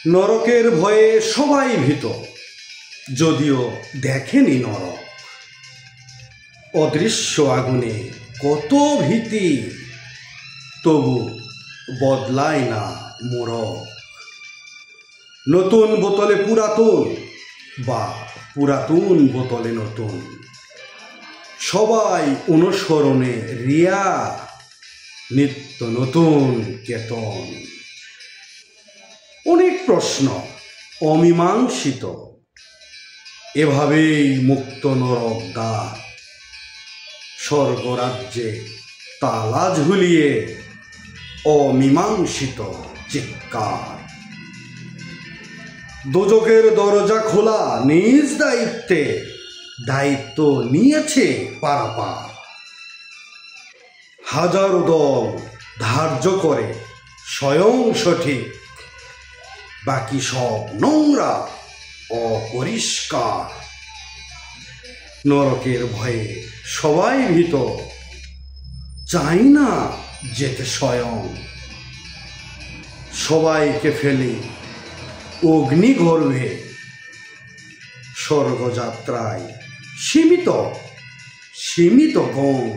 নরকের ভয়ে সবাই ভীত, যদিও দেখেনি নরক। অদৃশ্য আগুনে কত ভীতি, তবু বদলায় না মোড়ক। নতুন বোতলে পুরাতন, বা পুরাতন বোতলে নতুন, সবাই অনুসরণে রিয়া, নিত্য নতুন কেতন। অনেক প্রশ্ন অমীমাংসিত, এভাবেই মুক্ত নরক দ্বার। স্বর্গরাজ্যে তালা ঝুলিয়ে অমীমাংসিত চিৎকার। দোজখের দরজা খোলা নিজ দায়িত্বে, দায়িত্ব নিয়েছে পারাপার। হাজারো দল ধার্য করে স্বয়ং সঠিক, বাকি সব নোংরা অপরিষ্কার। নরকের ভয়ে সবাই ভীত, চাই না যেতে স্বয়ং। সবাইকে ফেলে অগ্নিগর্ভে, স্বর্গযাত্রায় সীমিত গণ।